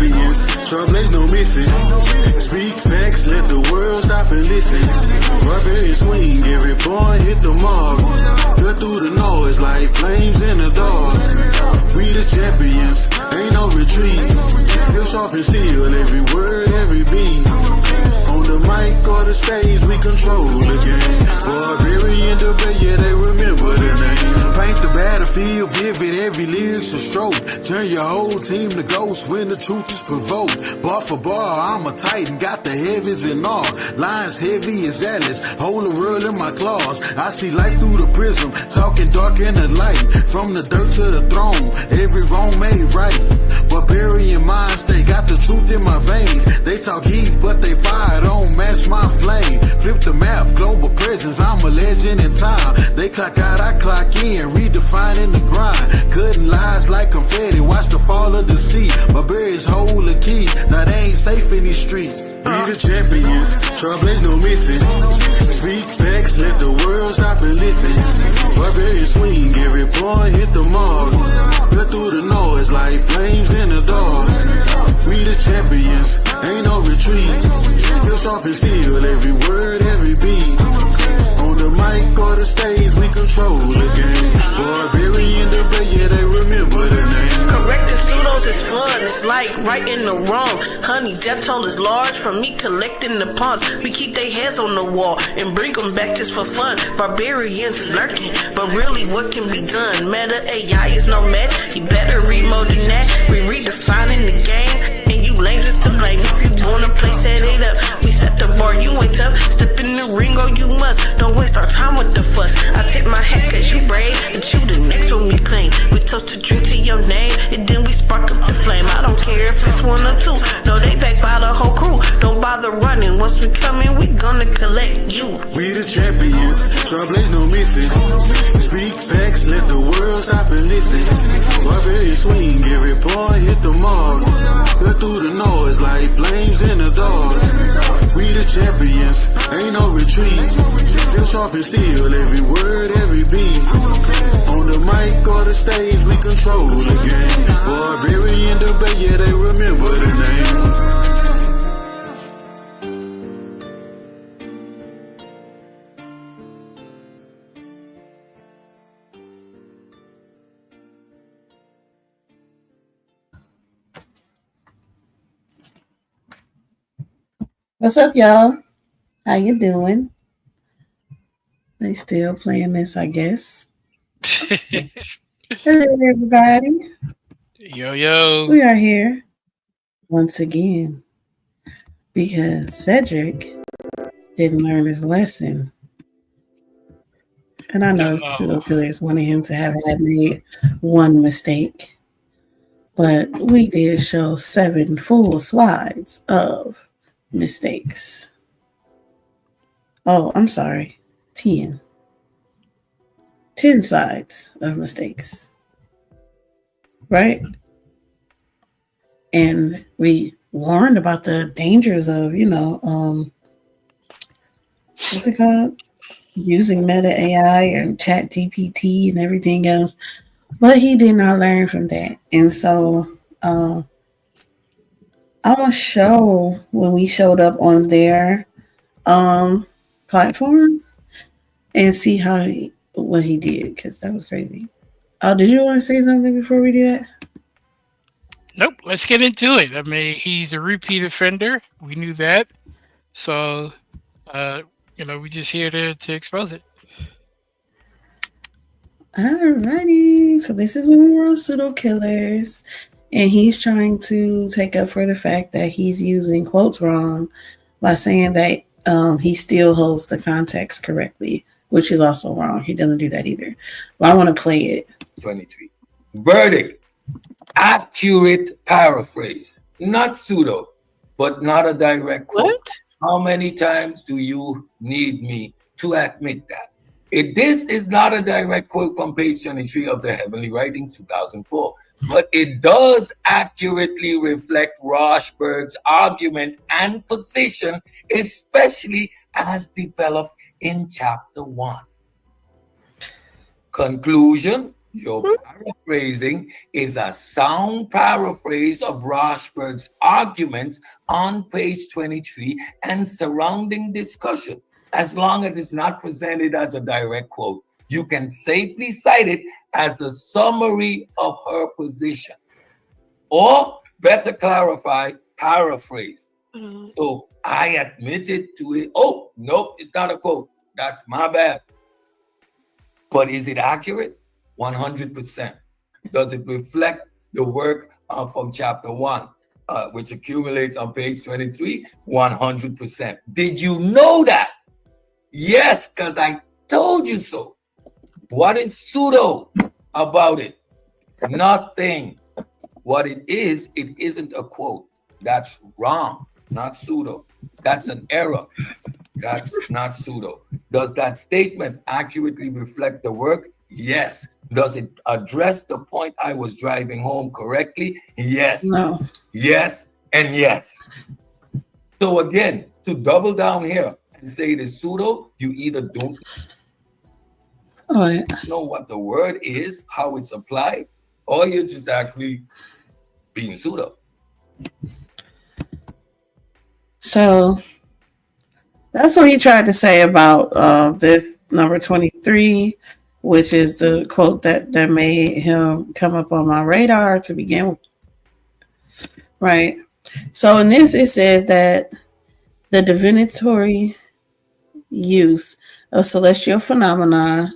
champions, trailblaze no missing. Speak facts, let the world stop and listen. Barbarian swing, every point hit the mark. Cut through the noise like flames in the dark. We the champions, ain't no retreat. Still sharp and steel, every word, every beat. On the mic or the stage, we control the game. Barbarian debate, yeah, they remember the name. Paint the battlefield vivid, every lyric's a stroke. Turn your whole team to ghosts when the truth is provoked. Bar for bar, I'm a titan, got the heavies in awe. Lines heavy as Atlas, hold the world in my claws. I see life through the prism, talking dark in the light. From the dirt to the throne, every wrong made right. Barbarian minds, they got the truth in my veins. They talk heat, but they fire don't match my flame. Flip the map, global presence, I'm a legend in time. They clock out, I clock in, redefining the grind. Cutting lies like confetti, watch the fall of the sea. Barbarians hold the key, now they ain't safe in these streets. We the champions, trailblaze no missing. Speak facts, let the world stop and listen. Barbarian swing, every point hit the mark. Cut through the noise like flames in the dark. We the champions, ain't no retreat. Still sharp and steel, every word, every beat. On the mic or the stage, we control the game. Barbarian debate, yeah, they remember the name. Correcting pseudos is fun, it's like righting the wrong. Honey, death toll is large from me collecting the pawns. We keep their heads on the wall and bring them back just for fun. Barbarians is lurking, but really what can be done? Meta AI is no met, you better read more than that. We redefining the game, and you lame just to blame. If you wanna play, set it up. We set the bar, you ain't tough. Step in the ring or you must. Don't waste our time with the fuss. I tip my hat cause you brave, and you the next one we claim. We toast to drink to your name, and then we spark up the flame. I don't care if it's one or two. No, they back by the whole crew. Don't bother running. Once we come in, we gonna collect you. We the champions, trailblaze no missing. Speak facts, let the world stop and listen. Barbarian swing, every point hit the mark. Cut through the noise like flames in the dark. We the champions, ain't no retreat. Still sharp and steel, every word, every beat. On the mic or the stage, we control the game. Barbarian debate, yeah, they remember the name. What's up, y'all? How you doing? They still playing this, I guess. Hello, everybody. Yo. We are here once again because Cedrick didn't learn his lesson. And I know Pseudo Killers wanted him to have had made one mistake. But we did show 7 full slides of mistakes. Oh, I'm sorry. 10 slides of mistakes. Right? And we warned about the dangers of, what's it called? Using Meta AI and Chat GPT and everything else. But he did not learn from that. And so I want to show when we showed up on their platform and see what he did, because that was crazy. Did you want to say something before we do that? Nope, let's get into it. I mean, he's a repeat offender. We knew that. So, we're just here to expose it. Alrighty. So this is when we were on Pseudo Killers. And he's trying to take up for the fact that he's using quotes wrong by saying that he still holds the context correctly, which is also wrong. He doesn't do that either. But I want to play it. 23. Verdict. Accurate paraphrase. Not pseudo, but not a direct quote. What? How many times do you need me to admit that? This is not a direct quote from page 23 of the Heavenly Writings 2004, but it does accurately reflect Rauschenberg's argument and position, especially as developed in chapter 1. Conclusion: Your paraphrasing is a sound paraphrase of Rashburg's arguments on page 23 and surrounding discussion. As long as it's not presented as a direct quote, you can safely cite it as a summary of her position. Or, better clarify, paraphrase. So I admitted to it. Oh, nope, it's not a quote. That's my bad. But is it accurate? 100%. Does it reflect the work from chapter 1, which accumulates on page 23? 100%. Did you know that? Yes, because I told you so. What is pseudo about it? Nothing. What it isn't a quote. That's wrong. Not pseudo. That's an error. That's not pseudo. Does that statement accurately reflect the work? Yes. Does it address the point I was driving home correctly? Yes. No. Yes and yes. So again, to double down here and say it is pseudo, you either don't know what the word is, how it's applied, or you're just actually being pseudo. So that's what he tried to say about this number 23, which is the quote that made him come up on my radar to begin with. Right. So in this, it says that the divinatory use of celestial phenomena,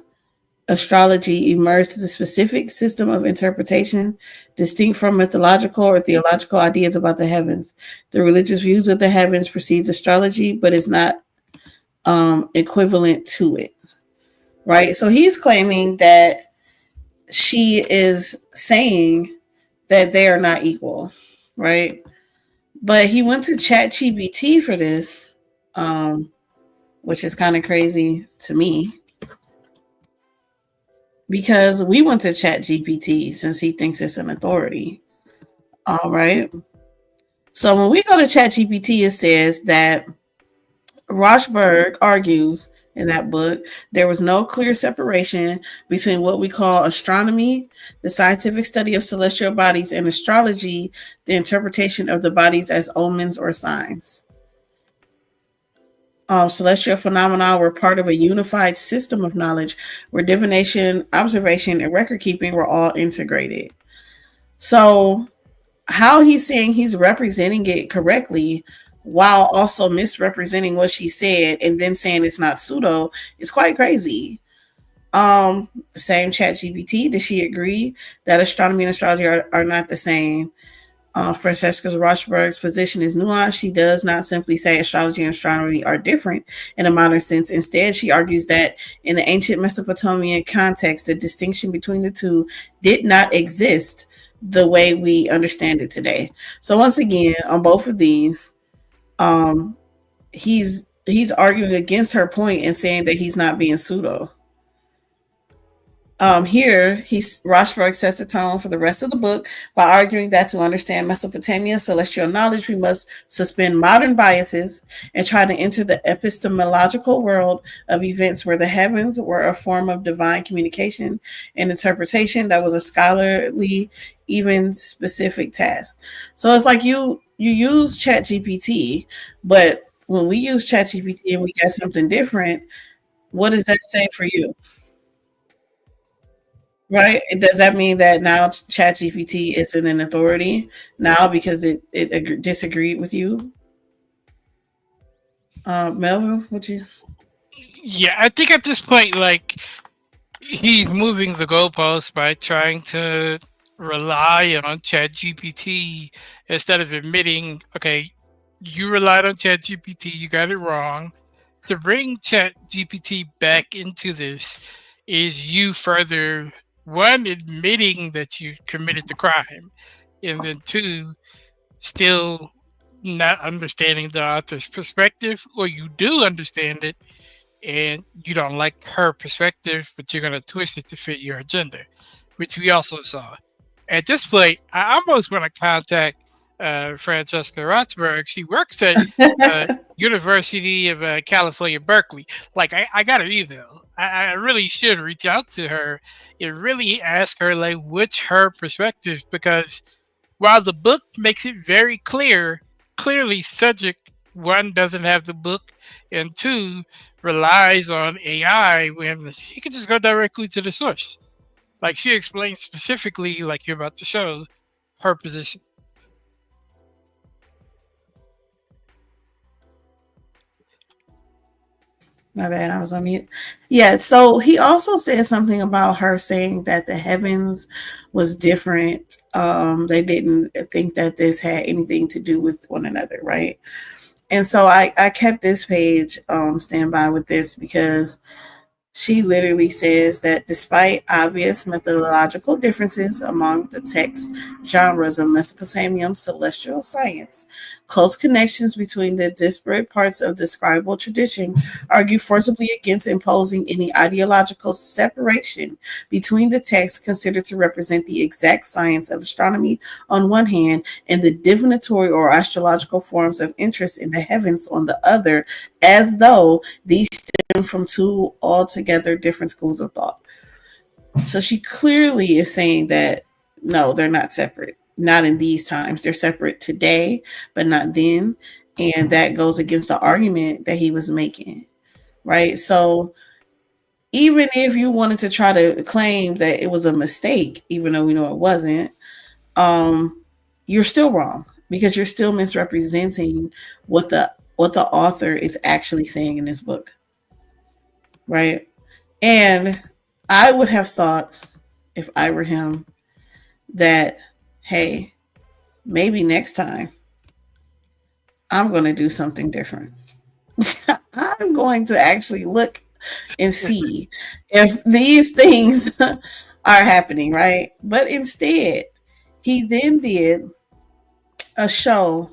astrology, emerged as a specific system of interpretation distinct from mythological or theological ideas about the heavens. The religious views of the heavens precedes astrology, but is not equivalent to it. Right? So he's claiming that she is saying that they are not equal. Right? But he went to ChatGPT for this, which is kind of crazy to me. Because we went to ChatGPT since he thinks it's an authority. All right. So when we go to ChatGPT, it says that Rashburg argues in that book there was no clear separation between what we call astronomy, the scientific study of celestial bodies, and astrology, the interpretation of the bodies as omens or signs. Celestial phenomena were part of a unified system of knowledge where divination, observation, and record keeping were all integrated. So how he's saying he's representing it correctly while also misrepresenting what she said and then saying it's not pseudo is quite crazy. The same ChatGPT, does she agree that astronomy and astrology are not the same? Francesca Rashburg's position is nuanced. She does not simply say astrology and astronomy are different in a modern sense. Instead, she argues that in the ancient Mesopotamian context, the distinction between the two did not exist the way we understand it today. So once again, on both of these, he's arguing against her point and saying that he's not being pseudo. Here, Rashburg sets the tone for the rest of the book by arguing that to understand Mesopotamian celestial knowledge, we must suspend modern biases and try to enter the epistemological world of events where the heavens were a form of divine communication and interpretation that was a scholarly, even specific task. So it's like you use ChatGPT, but when we use ChatGPT and we get something different, what does that say for you? Right? And does that mean that now ChatGPT isn't an authority now because it disagreed with you? Melvin, what you? Yeah, I think at this point, like, he's moving the goalposts by trying to rely on ChatGPT instead of admitting, okay, you relied on ChatGPT, you got it wrong. To bring ChatGPT back into this is you further, one, admitting that you committed the crime, and then two, still not understanding the author's perspective, or you do understand it and you don't like her perspective, but you're going to twist it to fit your agenda, which we also saw. At this point, I almost want to contact Francesca Rothberg. She works at University of California, Berkeley. Like, I got her email. I really should reach out to her and really ask her like what's her perspective, because while the book makes it very clear, clearly Cedric, one, doesn't have the book, and two, relies on AI when he could just go directly to the source. Like she explains specifically, like you're about to show, her position. My bad, I was on mute. Yeah, so he also said something about her saying that the heavens was different. They didn't think that this had anything to do with one another, right? And so I kept this page stand by with this because she literally says that despite obvious methodological differences among the text genres of Mesopotamian celestial science, close connections between the disparate parts of the scribal tradition argue forcibly against imposing any ideological separation between the texts considered to represent the exact science of astronomy on one hand and the divinatory or astrological forms of interest in the heavens on the other, as though these stem from two altogether different schools of thought. So she clearly is saying that no, they're not separate. Not in these times. They're separate today, but not then. And that goes against the argument that he was making. Right. So even if you wanted to try to claim that it was a mistake, even though we know it wasn't, you're still wrong because you're still misrepresenting what the author is actually saying in this book. Right. And I would have thought, if I were him, that, hey, maybe next time I'm going to do something different. I'm going to actually look and see if these things are happening, right? But instead, he then did a show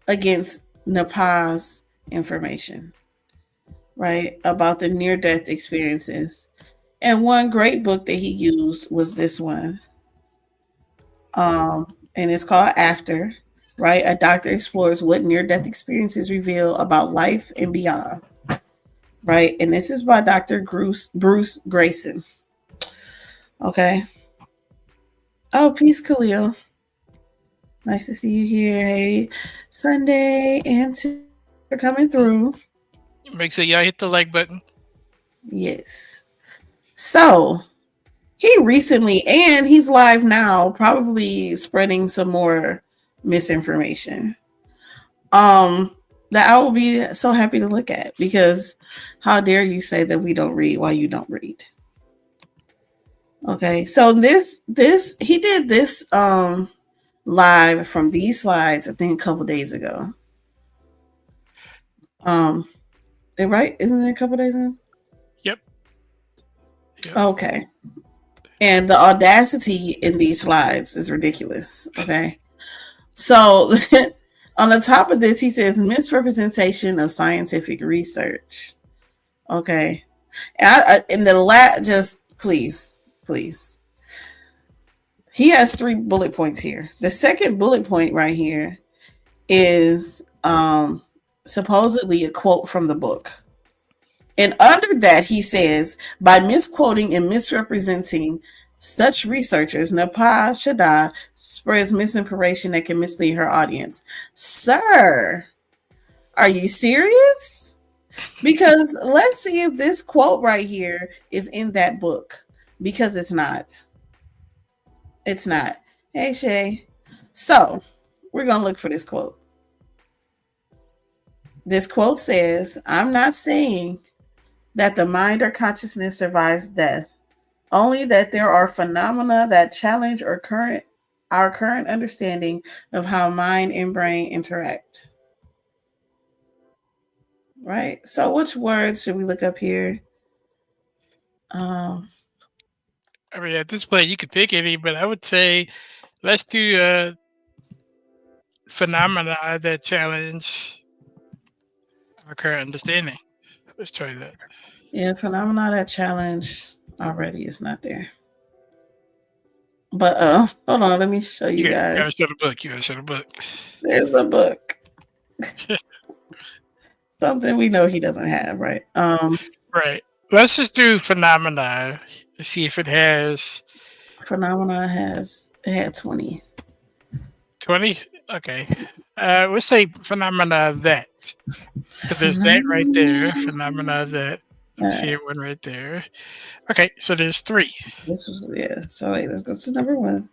against NAPAH's information, right? About the near death experiences. And one great book that he used was this one. And it's called After, right? A doctor explores what near death experiences reveal about life and beyond, right? And this is by Dr. Bruce Grayson. Okay. Oh, peace, Khalil. Nice to see you here. Hey, Sunday and for coming through. Make sure y'all hit the like button. Yes. So he recently, and he's live now, probably spreading some more misinformation. That I will be so happy to look at, because how dare you say that we don't read while you don't read? Okay, so this he did this live from these slides, I think a couple days ago. They right? Isn't it a couple days ago? Yep. Okay. And the audacity in these slides is ridiculous. Okay. So on the top of this, he says misrepresentation of scientific research. Okay. And in the just please. He has 3 bullet points here. The second bullet point right here is supposedly a quote from the book. And under that, he says, by misquoting and misrepresenting such researchers, NAPAH Shada spreads misinformation that can mislead her audience. Sir, are you serious? Because let's see if this quote right here is in that book. Because it's not. It's not. Hey, Shay. So, we're going to look for this quote. This quote says, I'm not saying that the mind or consciousness survives death, only that there are phenomena that challenge our current understanding of how mind and brain interact. Right? So which words should we look up here? I mean, at this point, you could pick any, but I would say let's do phenomena that challenge our current understanding. Let's try that. Yeah, phenomena that challenge already is not there. But hold on, let me show you guys. You gotta show the book. You gotta show the book. There's a book. Something we know he doesn't have, right? Right. Let's just do phenomena. See if it has Phenomena had 20. 20. Okay. Let's say phenomena that. Because there's that right there. Phenomena. Phenomena that. All I see right. it one right there. Okay, so there's 3. This was, yeah. So wait, let's go to number 1.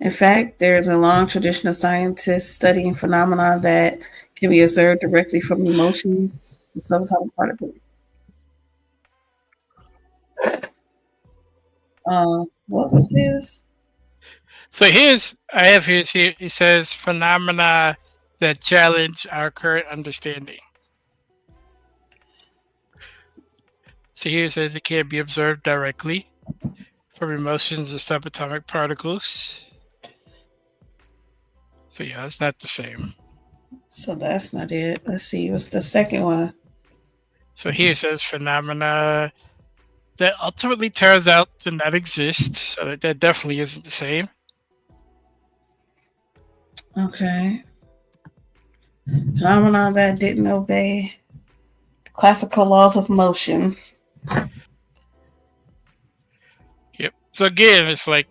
In fact, there is a long tradition of scientists studying phenomena that can be observed directly from emotions to subatomic particles. What was this? So I have here, it says phenomena that challenge our current understanding. So here it says it can be observed directly from emotions of subatomic particles. So yeah, it's not the same. So that's not it. Let's see. What's the second one? So here it says phenomena that ultimately turns out to not exist. So that definitely isn't the same. Okay. Phenomena that didn't obey classical laws of motion. Yep. So again, it's like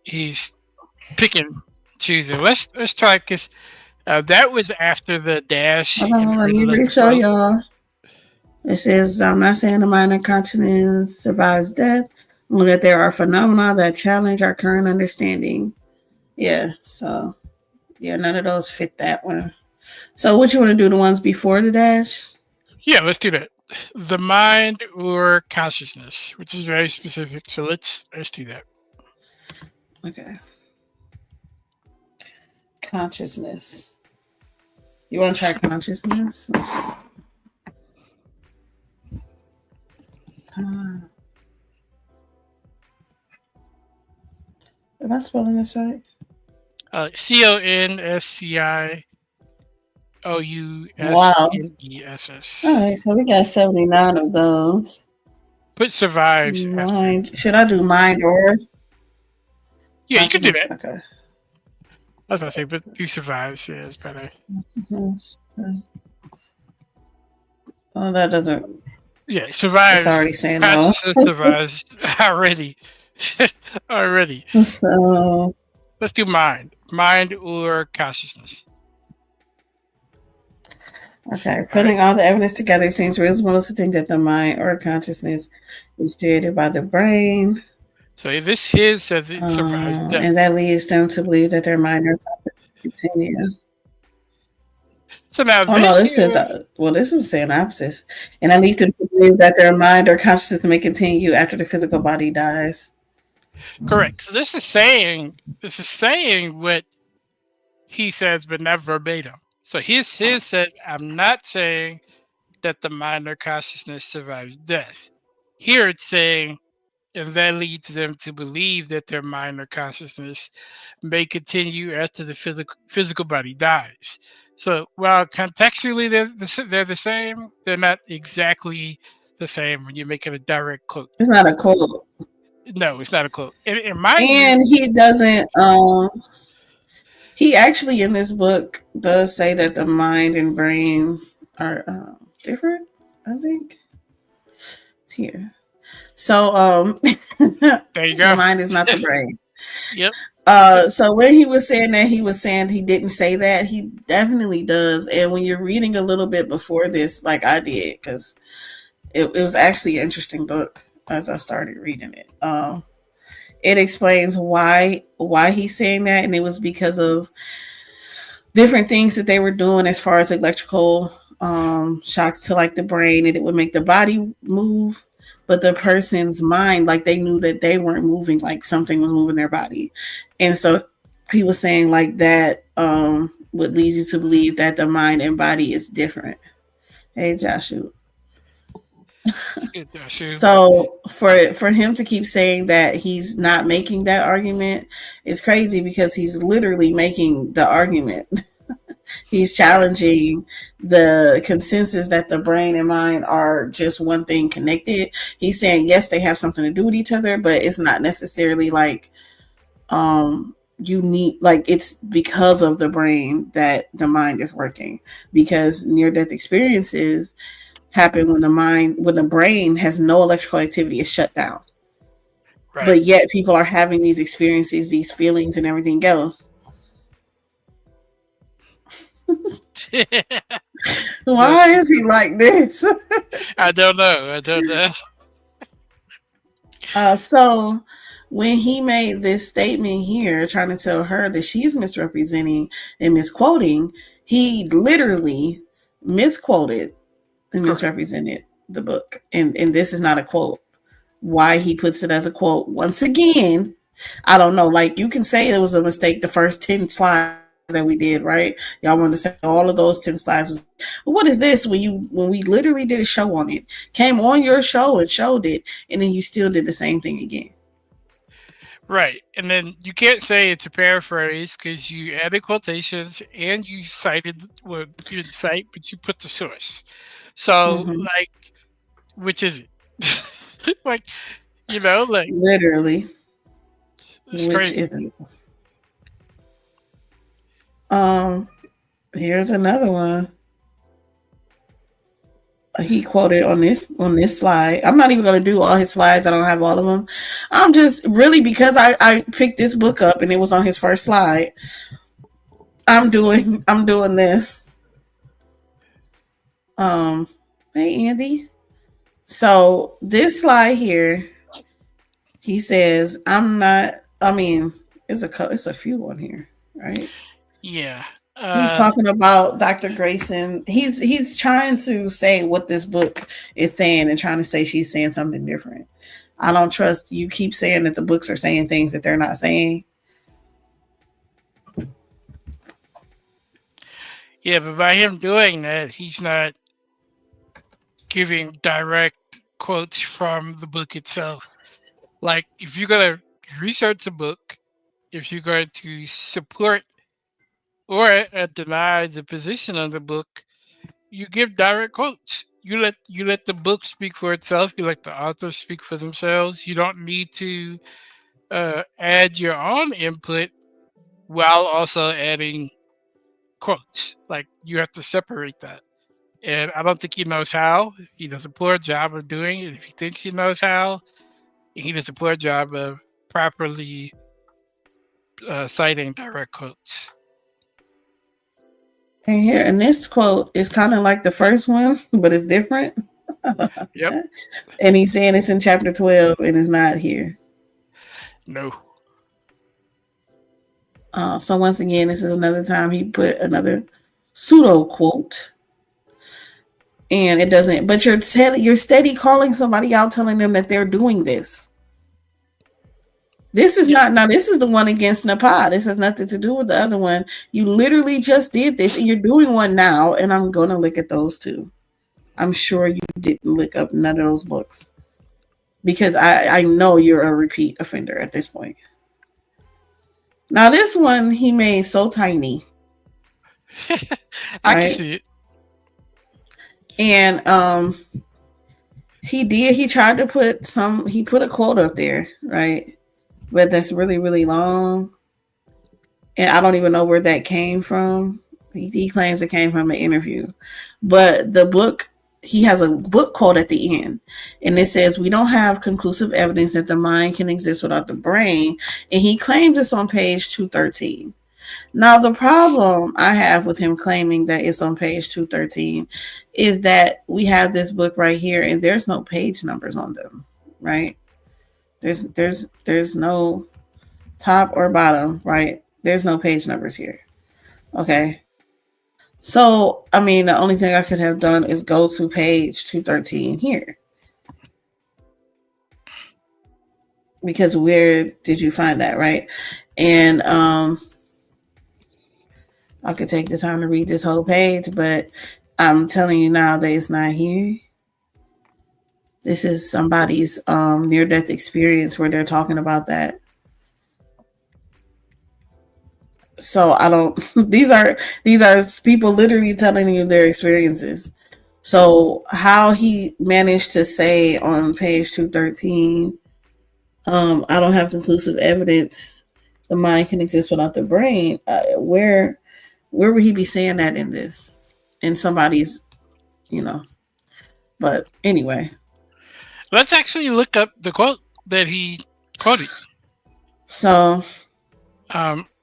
he's picking, choosing. Let's try because that was after the dash. Hold on, let me re-show y'all. It says, I'm not saying the mind and consciousness survives death, only that there are phenomena that challenge our current understanding. Yeah, so, yeah, none of those fit that one. So what you want to do, the ones before the dash? Yeah, let's do that. The mind or consciousness, which is very specific. So let's do that. Okay. Consciousness. You want to try consciousness? Let's see. Am I spelling this right? CONSCIOUSNESS. Wow. All right, so we got 79 of those. Put survives. Mind. After. Should I do mind or? Yeah, you can do that. Okay. I was gonna say, but do survives. Yeah, it's better. Oh, that doesn't. Yeah, survives. It's already saying no. Survives already. Already. So let's do mind. Mind or consciousness. Okay, putting all the evidence together, it seems reasonable to think that the mind or consciousness is created by the brain. So if this here says it survives death. And that leads them to believe that their mind or consciousness continue. So now this says this was saying opposite. And that leads them to believe that their mind or consciousness may continue after the physical body dies. Correct. So this is saying what he says, but not verbatim. So his says, I'm not saying that the mind or consciousness survives death. Here it's saying, and that leads them to believe that their mind or consciousness may continue after the physical body dies. So while contextually they're the same, they're not exactly the same when you're making a direct quote. It's not a quote. No, it's not a quote. And he doesn't. He actually in this book does say that the mind and brain are different. I think here. So there you go. The mind is not the brain. Yep. So when he was saying that, he was saying he didn't say that. He definitely does. And when you're reading a little bit before this, like I did, because it was actually an interesting book as I started reading it. It explains why he's saying that, and it was because of different things that they were doing as far as electrical shocks to like the brain, and it would make the body move. But the person's mind, like they knew that they weren't moving, like something was moving their body. And so he was saying like that would lead you to believe that the mind and body is different. Hey, Joshua. So for him to keep saying that he's not making that argument is crazy, because he's literally making the argument. He's challenging the consensus that the brain and mind are just one thing connected. He's saying, yes, they have something to do with each other, but it's not necessarily like you need, like, it's because of the brain that the mind is working, because near death experiences happen when the brain has no electrical activity, is shut down. Right. But yet people are having these experiences, these feelings, and everything else. Why is he like this? I don't know. I don't know. So when he made this statement here, trying to tell her that she's misrepresenting and misquoting, he literally misquoted and misrepresented the book. And this is not a quote. Why he puts it as a quote, once again, I don't know. Like, you can say it was a mistake the first 10 slides that we did, right? Y'all wanted to say all of those 10 slides was, what is this? When we literally did a show on it, came on your show and showed it, and then you still did the same thing again. Right. And then you can't say it's a paraphrase because you added quotations and you cited, well, you didn't cite, but you put the source. So, like, which is it? Like, like, literally, it's which crazy. isn't. Here's another one. He quoted on this slide. I'm not even going to do all his slides. I don't have all of them. I'm just really, because I picked this book up and it was on his first slide. I'm doing this. Hey Andy. So this slide here, he says, it's a few on here, right? Yeah. He's talking about Dr. Grayson. He's trying to say what this book is saying and trying to say she's saying something different. I don't trust you. Keep saying that the books are saying things that they're not saying. Yeah, but by him doing that, he's not giving direct quotes from the book itself. Like, if you're going to research a book, if you're going to support or deny the position of the book, you give direct quotes. You let the book speak for itself. You let the author speak for themselves. You don't need to add your own input while also adding quotes. Like, you have to separate that. And I don't think he knows how. He does a poor job of doing it. If he thinks he knows how, he does a poor job of properly citing direct quotes. And here, and this quote is kind of like the first one, but it's different. Yep. And he's saying it's in chapter 12 and it's not here. No. So once again, this is another time he put another pseudo quote. And it doesn't, but you're steady calling somebody out, telling them that they're doing this. This is not, now this is the one against NAPAH. This has nothing to do with the other one. You literally just did this and you're doing one now. And I'm going to look at those too. I'm sure you didn't look up none of those books because I know you're a repeat offender at this point. Now this one he made so tiny. I can see it. And he tried to put a quote up there, right? But that's really, really long. And I don't even know where that came from. He claims it came from an interview. But the book, he has a book quote at the end. And it says, we don't have conclusive evidence that the mind can exist without the brain. And he claims it's on page 213. Now, the problem I have with him claiming that it's on page 213 is that we have this book right here and there's no page numbers on them, right? There's no top or bottom, right? There's no page numbers here. Okay. So, I mean, the only thing I could have done is go to page 213 here. Because where did you find that, right? And I could take the time to read this whole page, but I'm telling you now that it's not here. This is somebody's near-death experience where they're talking about that. So I don't. These are people literally telling you their experiences. So how he managed to say on page 213, I don't have conclusive evidence the mind can exist without the brain. Where would he be saying that in this? In somebody's, you know. But anyway, Let's actually look up the quote that he quoted. so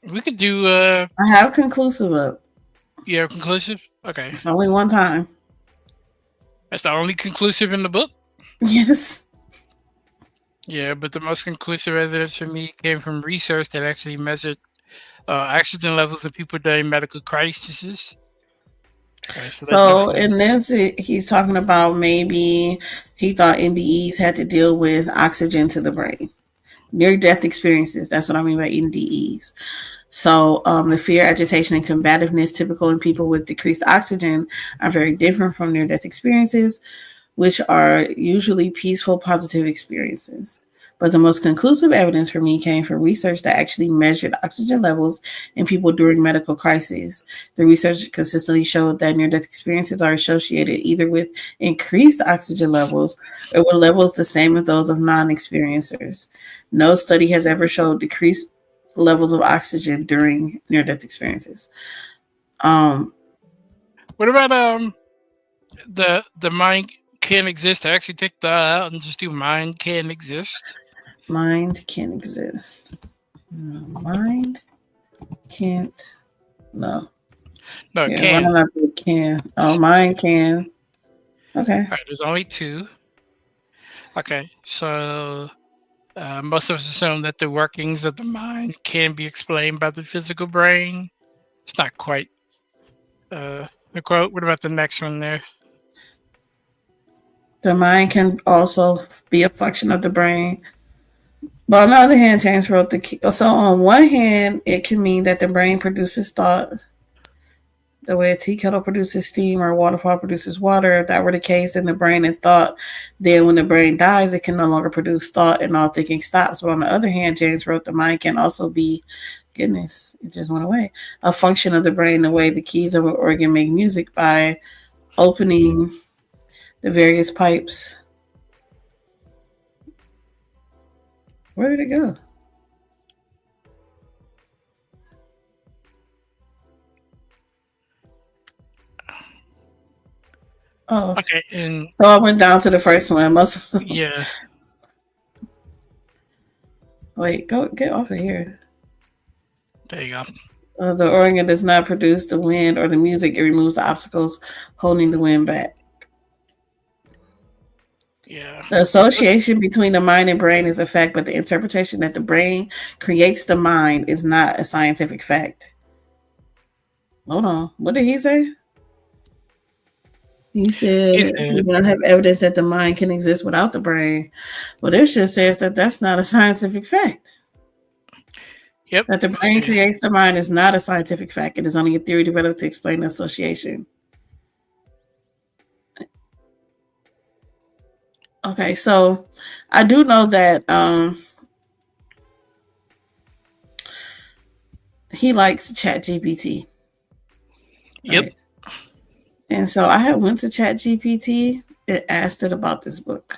We could do I have conclusive up. yeah, conclusive. Okay, It's only one time. that's the only conclusive in the book. Yes. Yeah, but the most conclusive evidence for me came from research that actually measured oxygen levels in people during medical crises. Okay, so that So definitely. in this, he's talking about maybe he thought NDEs had to deal with oxygen to the brain. Near-death experiences. That's what I mean by NDEs. So the fear, agitation, and combativeness typical in people with decreased oxygen are very different from near-death experiences, which are usually peaceful, positive experiences. But the most conclusive evidence for me came from research that actually measured oxygen levels in people during medical crises. The research consistently showed that near-death experiences are associated either with increased oxygen levels or with levels the same as those of non-experiencers. No study has ever showed decreased levels of oxygen during near-death experiences. What about the mind can exist? I actually take that out and just do mind can exist. Mind can exist. Mind can't. No. No, it Yeah, can. running up it can. Oh, mind can. Okay. All right, there's only two. Okay, so most of us assume that the workings of the mind can be explained by the physical brain. It's not quite the quote. What about the next one there? The mind can also be a function of the brain. But on the other hand, James wrote the key. So on one hand, it can mean that the brain produces thought the way a tea kettle produces steam or a waterfall produces water. If that were the case in the brain and thought, then when the brain dies, it can no longer produce thought and all thinking stops. But on the other hand, James wrote the mind can also be, goodness, it just went away, a function of the brain the way the keys of an organ make music by opening the various pipes. Where did it go? Oh, Okay, and so I went down to the first one. yeah, Wait, go get off of here. there you go. The organ does not produce the wind or the music. It removes the obstacles holding the wind back. Yeah. The association between the mind and brain is a fact, but the interpretation that the brain creates the mind is not a scientific fact. Hold on. What did he say? He said we don't have evidence that the mind can exist without the brain. Well, this just says that that's not a scientific fact. Yep. That the brain creates the mind is not a scientific fact. It is only a theory developed to explain the association. Okay, so I do know that he likes ChatGPT. Yep. Right? And so I had went to ChatGPT and asked it about this book.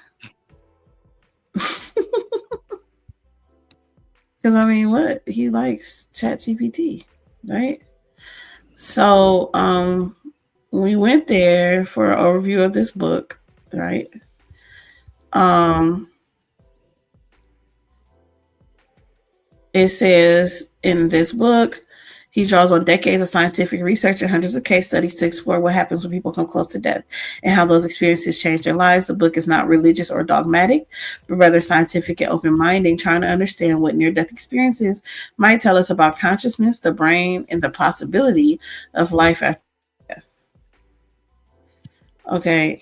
Because I mean, what he likes ChatGPT, right? So we went there for an overview of this book, right? It says in this book, he draws on decades of scientific research and hundreds of case studies to explore what happens when people come close to death and how those experiences change their lives. The book is not religious or dogmatic, but rather scientific and open-minded, trying to understand what near-death experiences might tell us about consciousness, the brain, and the possibility of life after death. Okay,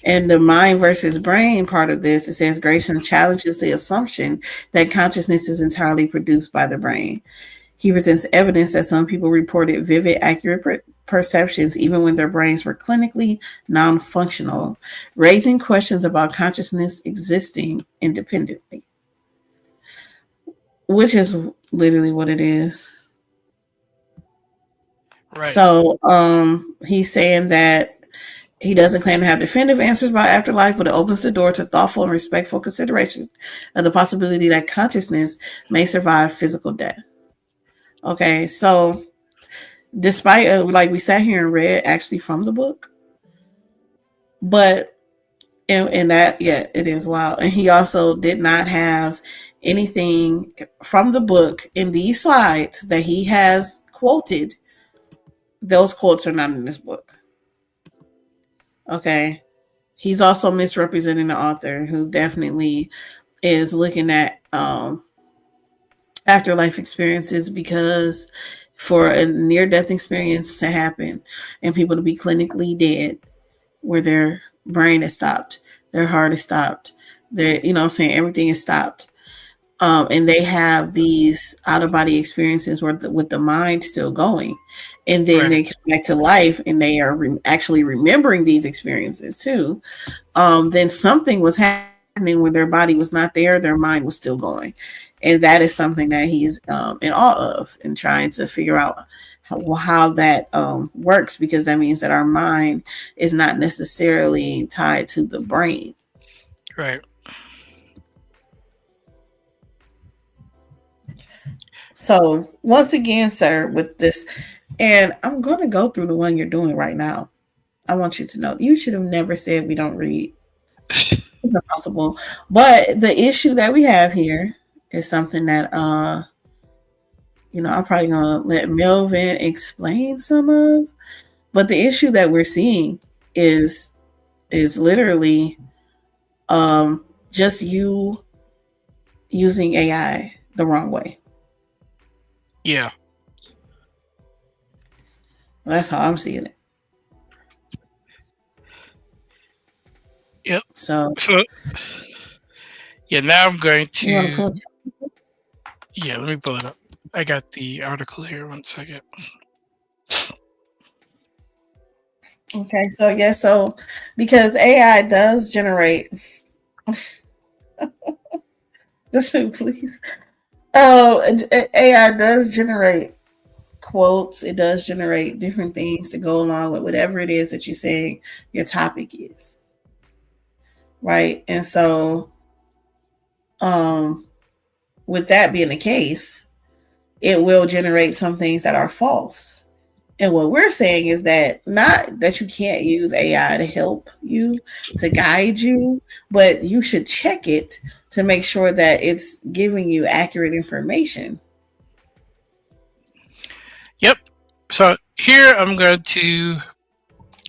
and the mind versus brain part of this, it says Grayson challenges the assumption that consciousness is entirely produced by the brain. He presents evidence that some people reported vivid, accurate perceptions even when their brains were clinically non-functional, raising questions about consciousness existing independently, which is literally what it is. Right. So he's saying that He doesn't claim to have definitive answers about afterlife, but it opens the door to thoughtful and respectful consideration of the possibility that consciousness may survive physical death. Okay, so despite like we sat here and read actually from the book, but and that, yeah, it is wild. And he also did not have anything from the book in these slides that he has quoted. Those quotes are not in this book. Okay. He's also misrepresenting the author, who definitely is looking at afterlife experiences, because for a near death experience to happen and people to be clinically dead, where their brain is stopped, their heart is stopped, their, you know what I'm saying, everything is stopped. And they have these out of body experiences where with the mind still going, and then Right. they come back to life and they are actually remembering these experiences too. Then something was happening where their body was not there, their mind was still going, and that is something that he's in awe of and trying to figure out how that works, because that means that our mind is not necessarily tied to the brain. Right. So once again, sir, with this, and I'm going to go through the one you're doing right now. I want you to know you should have never said we don't read. It's impossible. But the issue that we have here is something that I'm probably gonna let Melvin explain some of. But the issue that we're seeing is literally just you using AI the wrong way. Yeah. That's how I'm seeing it. Yep. So So yeah, now I'm going you want to to. pull Yeah, let me pull it up. I got the article here. 1 second. Okay, so yeah, so because AI does generate just please. Oh, AI does generate quotes. It does generate different things to go along with whatever it is that you're saying your topic is. Right. And so with that being the case, it will generate some things that are false. And what we're saying is that not that you can't use AI to help you, to guide you, but you should check it to make sure that it's giving you accurate information. Yep. So here I'm going to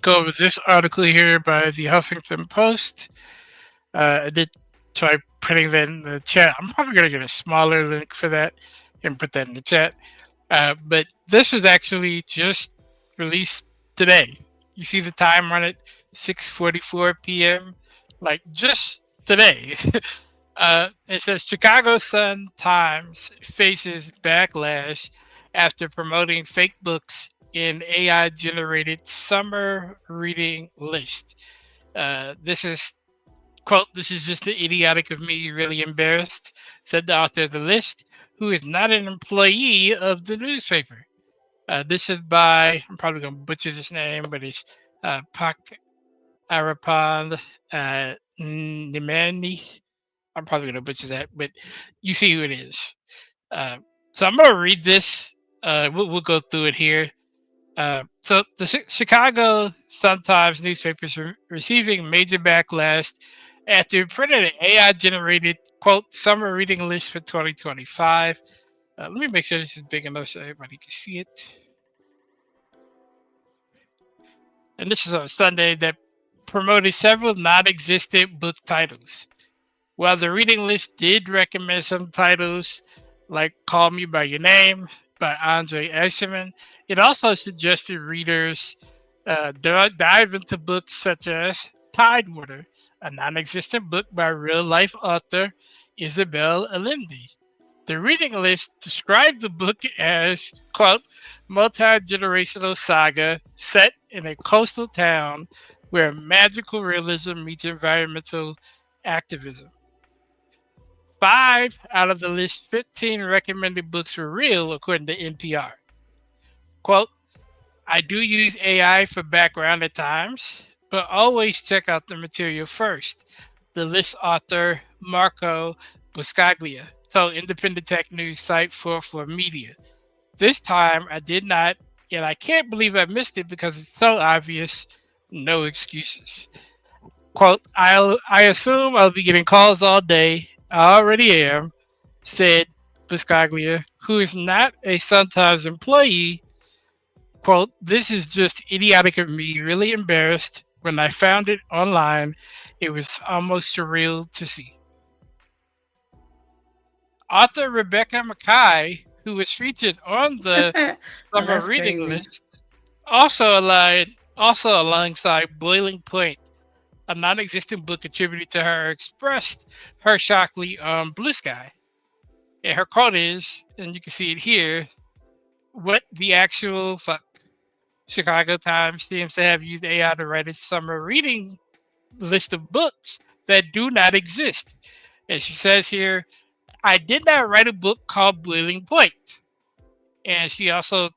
go over this article here by the Huffington Post. I did try putting that in the chat. I'm probably going to get a smaller link for that and put that in the chat. But this was actually just released today. You see the time on it, 6:44 p.m. Like just today. It says Chicago Sun Times faces backlash after promoting fake books in AI-generated summer reading list. This is quote, "This is just idiotic of me, really embarrassed," said the author of the list, who is not an employee of the newspaper. This is by, I'm probably going to butcher this name, but it's Pak Arapand Nimani. I'm probably going to butcher that, but you see who it is. So I'm going to read this. We'll go through it here. So the Chicago Sun-Times newspaper is receiving major backlash after it printed an AI-generated, quote, summer reading list for 2025. Let me make sure this is big enough so everybody can see it. And this is on Sunday that promoted several non-existent book titles. While the reading list did recommend some titles like Call Me By Your Name by Andre Escherman, it also suggested readers dive into books such as Tidewater, a non-existent book by real-life author Isabel Allende. The reading list described the book as, quote, multi-generational saga set in a coastal town where magical realism meets environmental activism. 5 out of the list 15 recommended books were real, according to NPR. Quote, I do use AI for background at times. but always check out the material first. The list author, Marco Buscaglia, told Independent Tech News site 44 Media. This time I did not, and I can't believe I missed it because it's so obvious. No excuses. Quote, I assume I'll be getting calls all day. I already am, said Buscaglia, who is not a Sun-Times employee. Quote, this is just idiotic of me, really embarrassed. When I found it online, it was almost surreal to see. Author Rebecca Mackay, who was featured on the Oh, summer that's reading crazy. list, also alongside Boiling Point, a non-existent book attributed to her, expressed her shockingly on Blue Sky. And her quote is, and you can see it here, what the actual fuck? Chicago Times seems to have used AI to write its summer reading list of books that do not exist. And she says here, I did not write a book called Boiling Point. And she also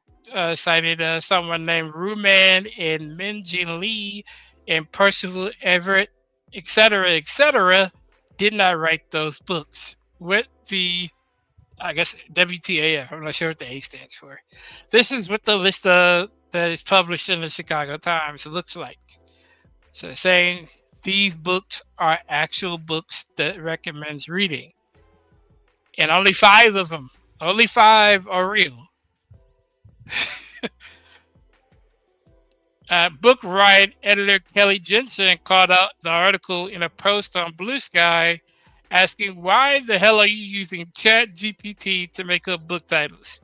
cited someone named Ruman and Minjin Lee and Percival Everett, etc., did not write those books. With the, I guess, WTAF, I'm not sure what the A stands for. This is what the list that is published in the Chicago Times looks like. So saying these books are actual books that recommends reading. And only 5 of them, only 5 are real. Book Riot editor Kelly Jensen called out the article in a post on Blue Sky, asking, why the hell are you using ChatGPT to make up book titles?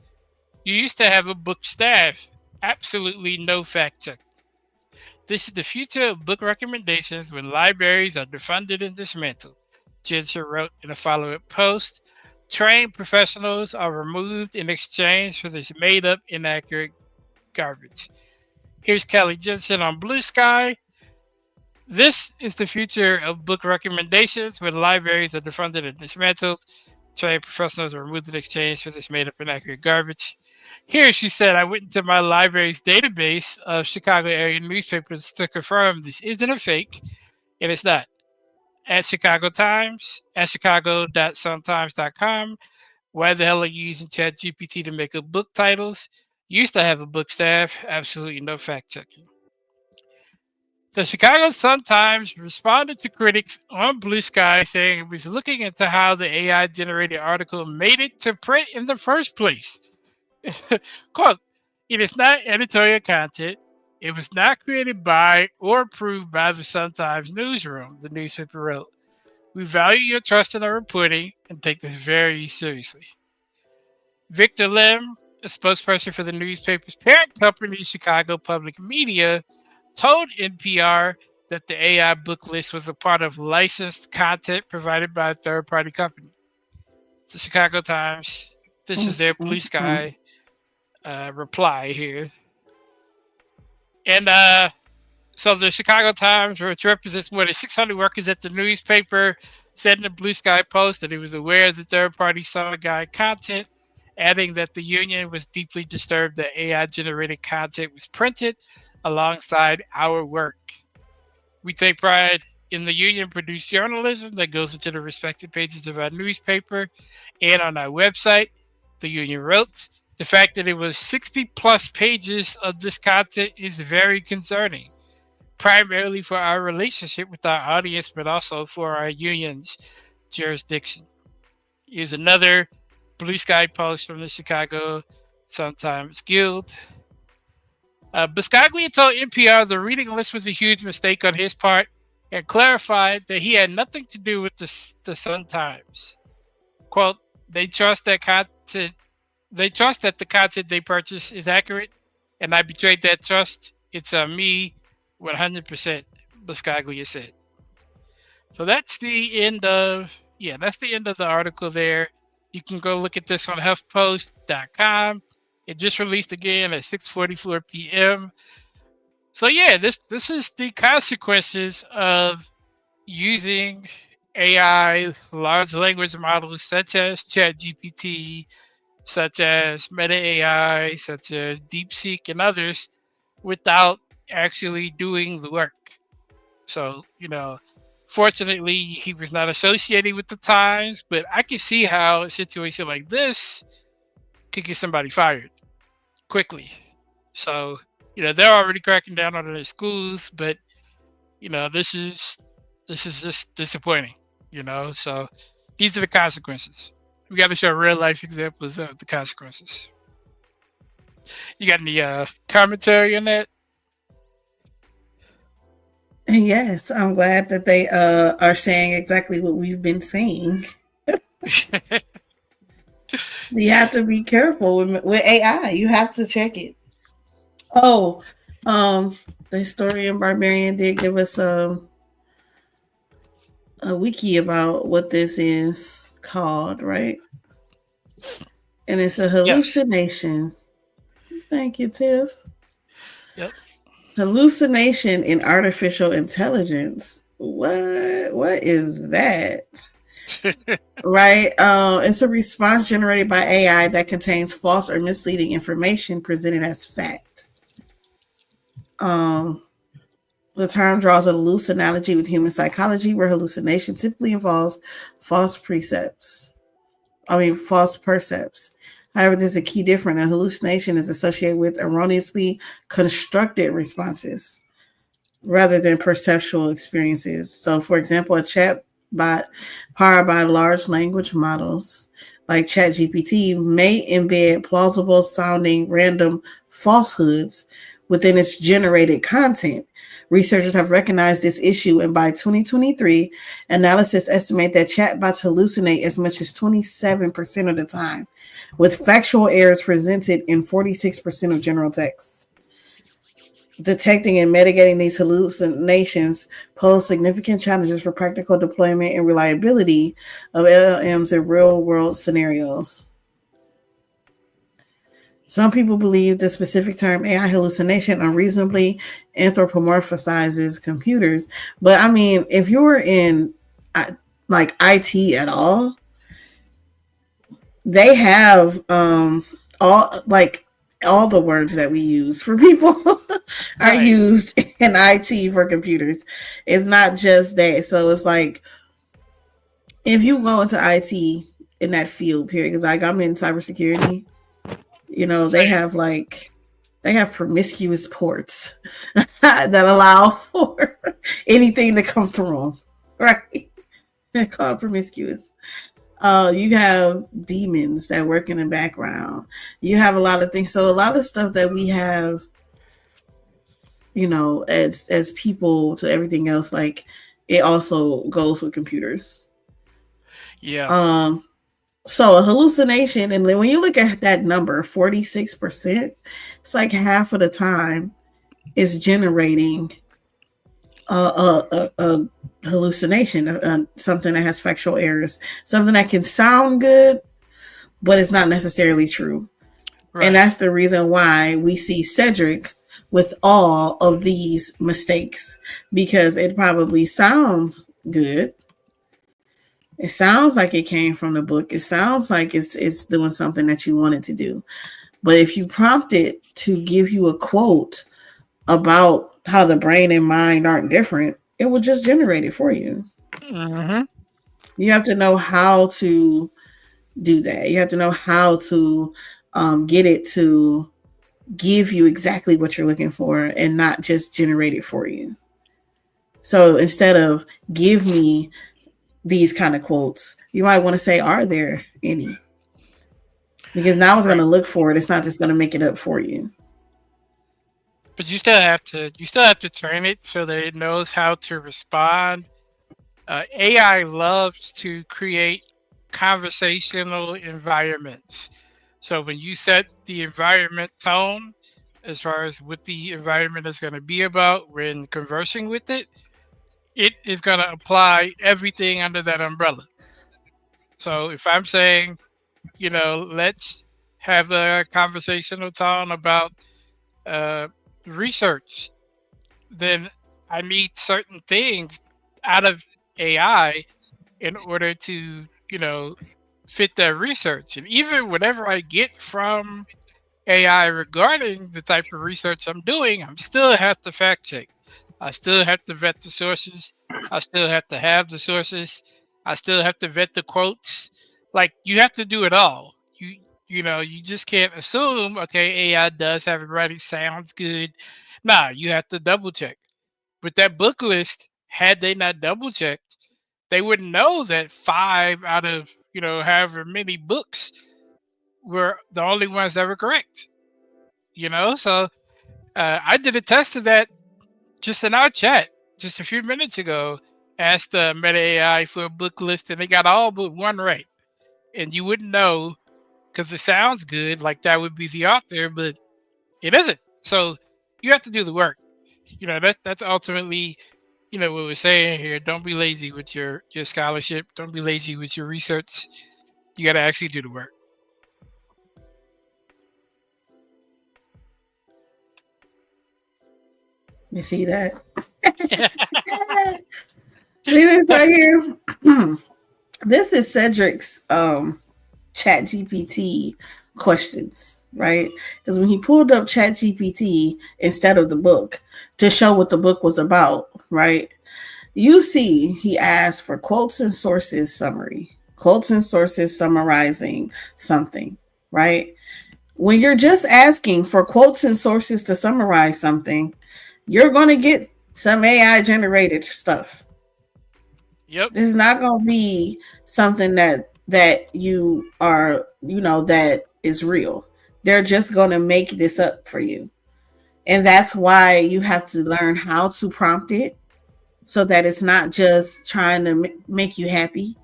You used to have a book staff. Absolutely no fact check. This is the future of book recommendations when libraries are defunded and dismantled, Jensen wrote in a follow-up post. Trained professionals are removed in exchange for this made-up, inaccurate garbage. Here's Kelly Jensen on Blue Sky. This is the future of book recommendations when libraries are defunded and dismantled. Trained professionals are removed in exchange for this made-up, inaccurate garbage. Here she said, I went into my library's database of Chicago area newspapers to confirm this isn't a fake, and it's not. At Chicago Times, at chicago.suntimes.com. Why the hell are you using ChatGPT to make up book titles? Used to have a book staff. Absolutely no fact checking. The Chicago Sun-Times responded to critics on Blue Sky saying it was looking into how the AI-generated article made it to print in the first place. Quote, it is not editorial content. It was not created by or approved by the Sun-Times newsroom, the newspaper wrote. We value your trust in our reporting and take this very seriously. Victor Lim, a spokesperson for the newspaper's parent company, Chicago Public Media, told NPR that the AI book list was a part of licensed content provided by a third-party company. The Chicago Times, this is their Blue Sky reply here. And so the Chicago Times, which represents more than 600 workers at the newspaper, said in the Blue Sky Post that it was aware of the third-party summer guide content, adding that the union was deeply disturbed that AI-generated content was printed alongside our work. We take pride in the union-produced journalism that goes into the respective pages of our newspaper and on our website, the union wrote. The fact that it was 60-plus pages of this content is very concerning, primarily for our relationship with our audience, but also for our union's jurisdiction. Here's another Blue Sky post from the Chicago Sun-Times Guild. Buscaglia told NPR the reading list was a huge mistake on his part and clarified that he had nothing to do with the Sun-Times. Quote, they trust that the content they purchase is accurate, and I betrayed that trust. It's on me 100%, Buscaglia said. So that's the end of the article there. You can go look at this on HuffPost.com. It just released again at 6:44 p.m. So yeah, this is the consequences of using AI, large language models such as ChatGPT, such as Meta AI, such as DeepSeek, and others, without actually doing the work. So, fortunately, he was not associated with the Times, but I can see how a situation like this could get somebody fired quickly. So, they're already cracking down on their schools, but this is just disappointing. So these are the consequences. We got to show real life examples of the consequences. You got any commentary on that? And yes, I'm glad that they are saying exactly what we've been saying. You have to be careful with AI. You have to check it. Oh, the historian Barbarian did give us a wiki about what this is called, right? And it's a hallucination. Yes. Thank you, Tiff. Yep. Hallucination in artificial intelligence. What is that? Right? It's a response generated by AI that contains false or misleading information presented as fact. The term draws a loose analogy with human psychology, where hallucination typically involves false percepts. However, there's a key difference. A hallucination is associated with erroneously constructed responses rather than perceptual experiences. So, for example, a chatbot powered by large language models like ChatGPT may embed plausible sounding random falsehoods within its generated content. Researchers have recognized this issue, and by 2023, analysis estimate that chatbots hallucinate as much as 27% of the time, with factual errors presented in 46% of general text. Detecting and mitigating these hallucinations pose significant challenges for practical deployment and reliability of LLMs in real-world scenarios. Some people believe the specific term AI hallucination unreasonably anthropomorphizes computers. But I mean, if you're in like IT at all, they have all the words that we use for people are used in IT for computers. It's not just that. So it's like if you go into IT in that field, period, because like I'm in cybersecurity. They have promiscuous ports that allow for anything to come through them, right? They're called promiscuous. You have demons that work in the background. You have a lot of things. So a lot of stuff that we have, as people to everything else, like it also goes with computers. Yeah. So a hallucination, and when you look at that number, 46%, it's like half of the time is generating a hallucination, something that has factual errors, something that can sound good, but it's not necessarily true. Right. And that's the reason why we see Cedrick with all of these mistakes, because it probably sounds good. It sounds like it came from the book. It sounds like it's doing something that you want it to do. But if you prompt it to give you a quote about how the brain and mind aren't different, it will just generate it for you. Mm-hmm. You have to know how to do that. You have to know how to get it to give you exactly what you're looking for and not just generate it for you. So instead of give me these kind of quotes, you might want to say, are there any? Because now it's going to look for it. It's not just going to make it up for you. But you still have to train it so that it knows how to respond. AI loves to create conversational environments. So when you set the environment tone, as far as what the environment is going to be about when conversing with it, it is going to apply everything under that umbrella. So if I'm saying, let's have a conversational tone about research, then I need certain things out of AI in order to, fit that research. And even whatever I get from AI regarding the type of research I'm doing, I'm still have to fact check. I still have to vet the sources. I still have to have the sources. I still have to vet the quotes. Like you have to do it all. You just can't assume, okay, AI does have it right, it sounds good. Nah, you have to double check. With that book list, had they not double checked, they wouldn't know that 5 out of, however many books were the only ones that were correct. So I did a test of that just in our chat just a few minutes ago. Asked Meta AI for a book list, and they got all but one right. And you wouldn't know because it sounds good, like that would be the author, but it isn't. So you have to do the work. That's ultimately, what we're saying here. Don't be lazy with your scholarship. Don't be lazy with your research. You got to actually do the work. You see that? See this right here? This is Cedrick's Chat GPT questions, right? Because when he pulled up Chat GPT instead of the book to show what the book was about, right? You see, he asked for quotes and sources summary, quotes and sources summarizing something, right? When you're just asking for quotes and sources to summarize something, you're going to get some AI generated stuff. Yep. This is not going to be something that you are, that is real. They're just going to make this up for you. And that's why you have to learn how to prompt it so that it's not just trying to make you happy,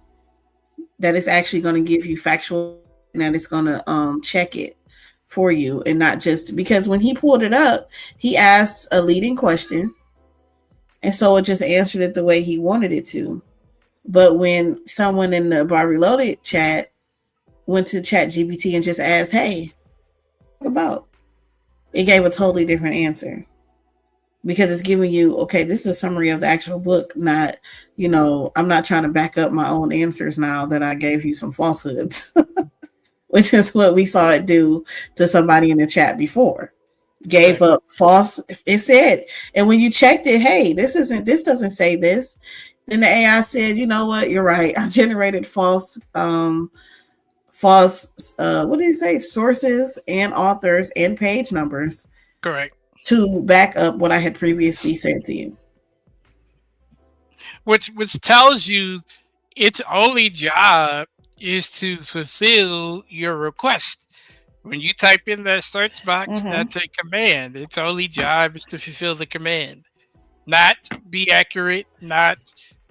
that it's actually going to give you factual, and that it's going to check it for you, and not just because when he pulled it up, he asked a leading question, and so it just answered it the way he wanted it to. But when someone in the Bar Reloaded chat went to Chat GPT and just asked, "Hey, what about?" it gave a totally different answer. Because it's giving you, okay, this is a summary of the actual book, not, I'm not trying to back up my own answers now that I gave you some falsehoods, which is what we saw it do to somebody in the chat before. Gave up false, it said, and when you checked it, hey, this doesn't say this. Then the AI said, you know what, you're right. I generated false, what did he say? Sources and authors and page numbers. Correct. To back up what I had previously said to you. Which tells you its only job is to fulfill your request. When you type in that search box, that's a command. Its only job is to fulfill the command. Not be accurate, not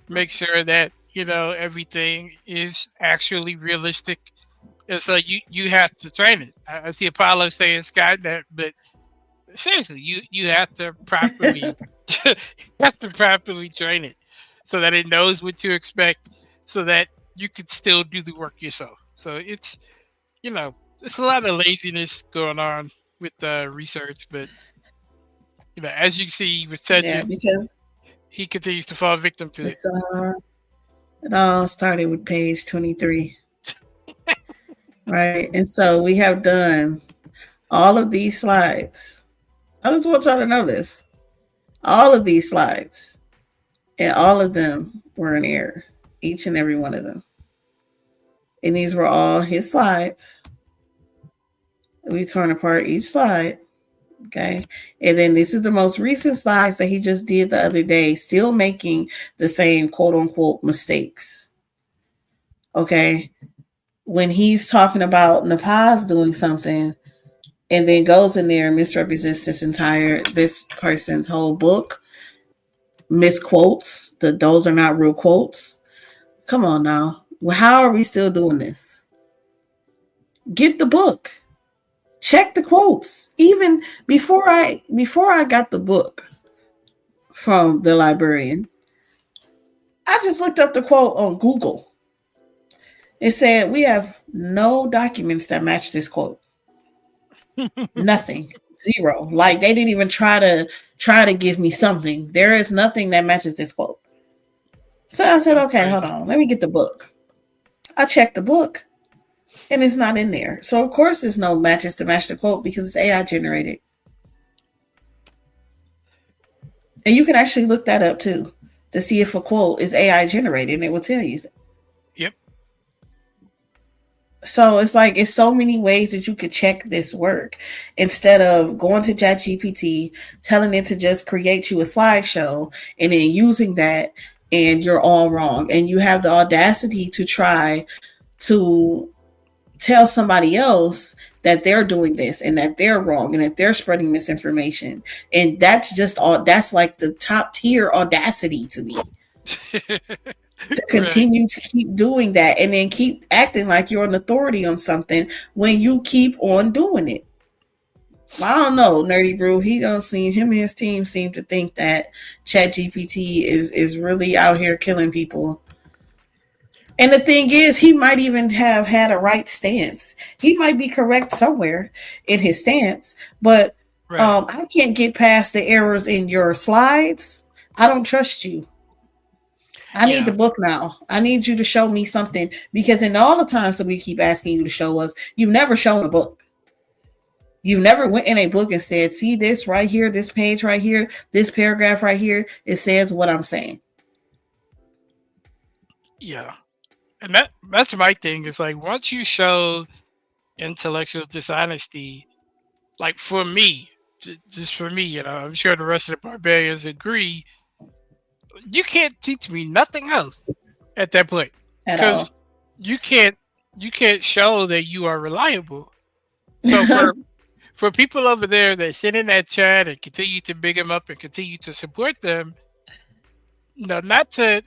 make sure that, everything is actually realistic. And so you have to train it. I see Apollo saying Skynet, but seriously, you have to properly train it so that it knows what to expect, so that you could still do the work yourself. So it's it's a lot of laziness going on with the research, but as you can see with Cedrick, because he continues to fall victim to it. It all started with page 23. Right, and so we have done all of these slides. I just want y'all to know this. All of these slides, and all of them were in error. Each and every one of them. And these were all his slides. We torn apart each slide. Okay. And then this is the most recent slides that he just did the other day, still making the same quote unquote mistakes. Okay. When he's talking about NAPAH's doing something, and then goes in there and misrepresents this person's whole book, misquotes, those are not real quotes. Come on now. Well, how are we still doing this? Get the book. Check the quotes. Even before I got the book from the librarian, I just looked up the quote on Google. It said, we have no documents that match this quote. Nothing. Zero. Like they didn't even try to give me something. There is nothing that matches this quote. So I said, okay, hold on. Let me get the book. I checked the book and it's not in there. So of course there's no matches to match the quote because it's AI generated. And you can actually look that up too to see if a quote is AI generated, and it will tell you. Yep. So it's like it's so many ways that you could check this work instead of going to ChatGPT, telling it to just create you a slideshow and then using that, and you're all wrong. And you have the audacity to try to tell somebody else that they're doing this and that they're wrong and that they're spreading misinformation. And that's just all, that's like the top tier audacity to me, to Right. continue to keep doing that and then keep acting like you're an authority on something when you keep on doing it. Well, I don't know, Nerdy Brew. He don't seem, him and his team seem to think that ChatGPT is really out here killing people. And the thing is, he might even have had a right stance. He might be correct somewhere in his stance, but Right. I can't get past the errors in your slides. I don't trust you. I need the Yeah. book now. I need you to show me something, because in all the times that we keep asking you to show us, you've never shown a book. You never went in a book and said, see this right here, this page right here, this paragraph right here, it says what I'm saying. Yeah. And that's my thing. Is like once you show intellectual dishonesty, like for me, just for me, I'm sure the rest of the barbarians agree. You can't teach me nothing else at that point, At because all. you can't you can't show that you are reliable. So for people over there that sit in that chat and continue to big them up and continue to support them, not to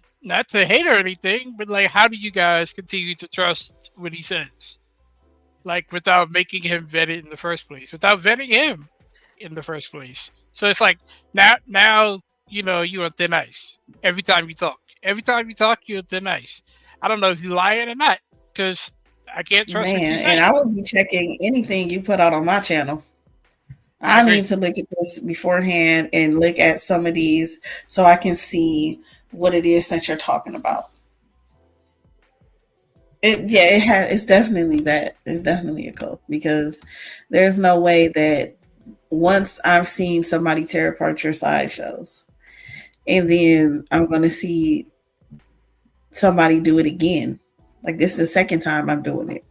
hate or anything, but like, how do you guys continue to trust what he says? Like without making him vet it in the first place, without vetting him in the first place. So it's like now you're on thin ice every time you talk. Every time you talk, you're on thin ice. I don't know if you're lying or not, because I can't trust what you Man, and say. I would be checking anything you put out on my channel. I I agree. need to look at this beforehand and look at some of these so I can see what it is that you're talking about. Yeah. It's definitely that. It's definitely a code, because there's no way that once I've seen somebody tear apart your slideshows and then I'm going to see somebody do it again. Like, this is the second time I'm doing it.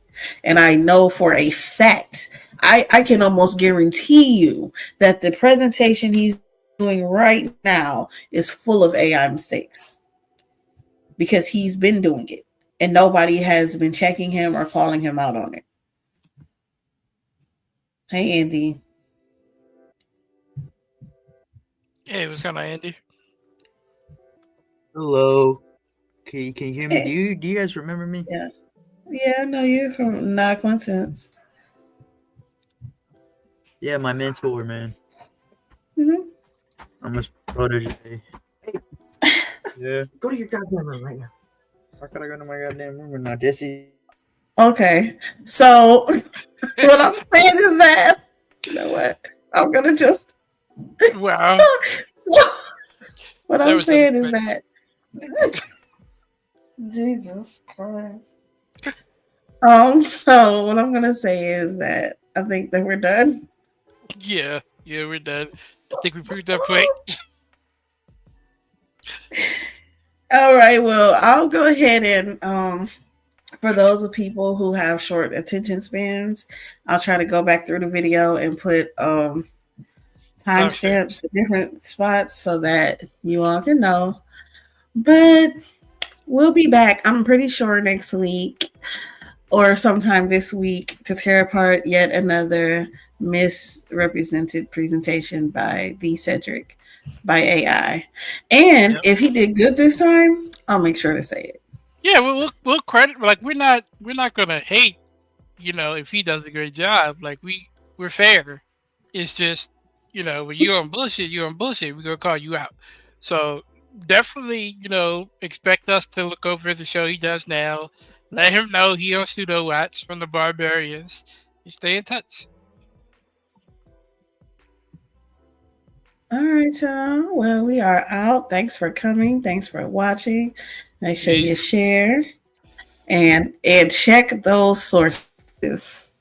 And I know for a fact, I can almost guarantee you that the presentation he's doing right now is full of AI mistakes, because he's been doing it and nobody has been checking him or calling him out on it. Hey, Andy. Hey, what's going on, Andy? Hello. Can you hear me? Do Hey, you guys remember me? yeah. Yeah, I know you from Not Coincidence. Yeah, my mentor, man. Mm-hmm. I'm his protege. Hey. Yeah. Go to your goddamn room right now. Why could I go to my goddamn room or not? Jesse. Okay. So what I'm saying is that, you know what? I'm gonna just Wow, what that I'm was saying is unexpected. that Jesus Christ. So what I'm gonna say is that I think that we're done. Yeah, we're done. I think we proved that point. All right, well, I'll go ahead and for those of people who have short attention spans, I'll try to go back through the video and put timestamps Timestamps. at different spots so that you all can know. But we'll be back, I'm pretty sure, next week or sometime this week to tear apart yet another misrepresented presentation by the Cedrick by AI. And Yep. if he did good this time, I'll make sure to say it. Yeah, we'll credit, like, we're not gonna hate, if he does a great job. Like, we're fair. It's just, when you're on bullshit, you're on bullshit. We're gonna call you out. So definitely, expect us to look over the show he does now. Let him know he on Pseudo Watch from the Barbarians. And stay in touch. All right, y'all. Well, we are out. Thanks for coming. Thanks for watching. Make sure you Peace. share and check those sources.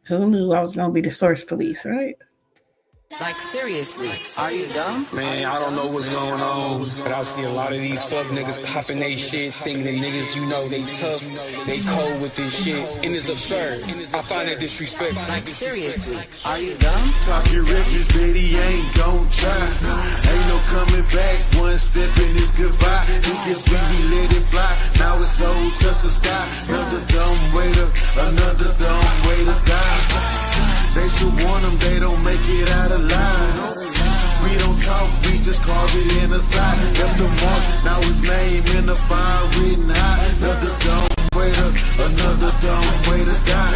Who knew I was gonna be the source police, right? Like seriously, are you dumb? Man, I don't know what's going on, but I see a lot of these fuck niggas popping they shit, thinking that niggas, you know, they tough, they cold with this shit, and it's absurd. I find it disrespectful. Like seriously, are you dumb? Talking reckless, bet he ain't gon' try. Ain't no coming back, one step and it's goodbye. You can see we let it fly, now it's so touch the sky. Another dumb way to die. They should warn them, they don't make it out alive. We don't talk, we just carve it in the side. Left the mark, now his name in the fire written high. Another dumb way to die.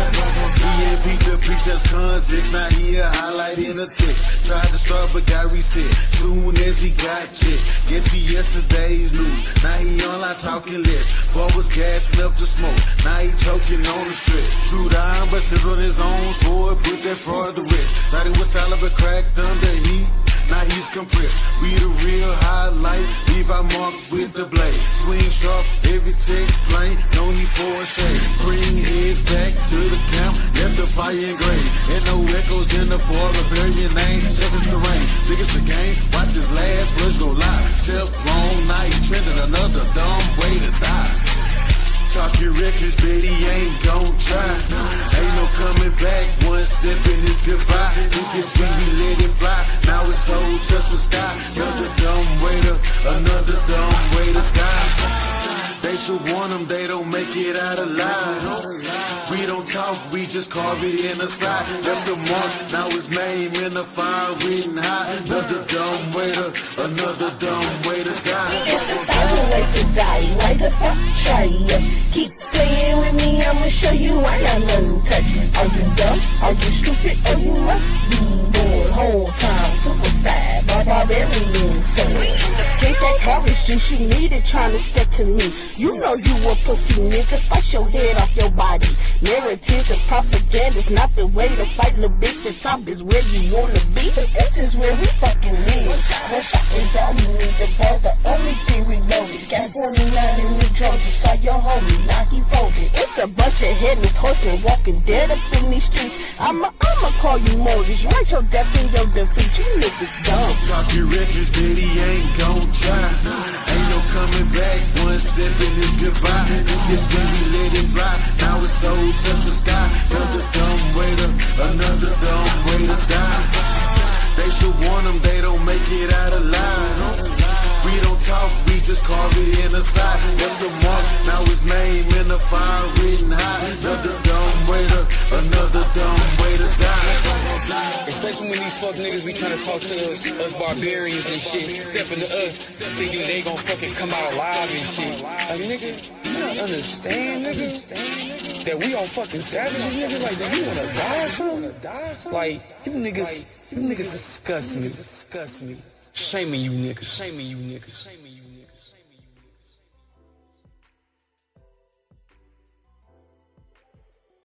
He ain't beat the preachers context, now he a highlight in the text. Tried to start but got reset, soon as he got checked. Guess he yesterday's news, now he online talking less. Boy was gassing up the smoke, now he choking on the stress. True down, busted on his own sword, put that fraud to rest. Thought he was solid but cracked under heat, now he's compressed. We the real highlight, leave our mark with the blade. Swing sharp, every text plain, no need for a shade. Bring heads back to the camp, left the fire engraved. And no echoes in the fort, bury your name, checking terrain. Biggest the game, watch his last words go live. Step wrong, now he trending, another dumb way to die. Talking reckless, bet he ain't gon' try. Ain't no coming back, one step and it's goodbye. You can see we let it fly, now it's so touch the sky. Another dumb way to die. They should warn them, they don't make it out alive. We don't talk, we just carve it in the side. Left the mark, now his name in the fire written high. Another dumb way to die. It's a thousand ways to die. Why the fuck try us? Keep playing with me, I'ma show you I got nothing to touch. Are you dumb? Are you stupid? Or you must be bored whole time. Super sad, barbarian soul. Drink that courage juice you needed trying to step to me. You know you a pussy nigga, slice your head off your body. Narratives and propaganda's not the way to fight, little bitch. The top is where you wanna be, but this is where we fucking live. One shot is all you need to pause, the only thing we loaded. Got 49 in the drugs, you saw your homie, now he folded. It's a bunch of headless horsemen walking dead up in these streets. I'ma call you Moses, write your death in your defeat, you niggas dumb. Talking reckless, bet he ain't gon' try. Ain't no coming back, one step and it's goodbye. You can see we let it fly, now it's so touch the sky. Another dumb way to die. They should warn them, they don't make it out alive. We don't talk, we just carve it in the side. Left the mark, now his name in the fire written high. Another dumb way to die. Especially when these fuck niggas be trying to talk to us barbarians and shit, stepping to us, thinking they gon' fucking come out alive and shit. Like, nigga, you don't understand, nigga, that we all fucking savages, nigga. Like, that you wanna die or something? Like, you niggas disgust me. Shaming you niggas.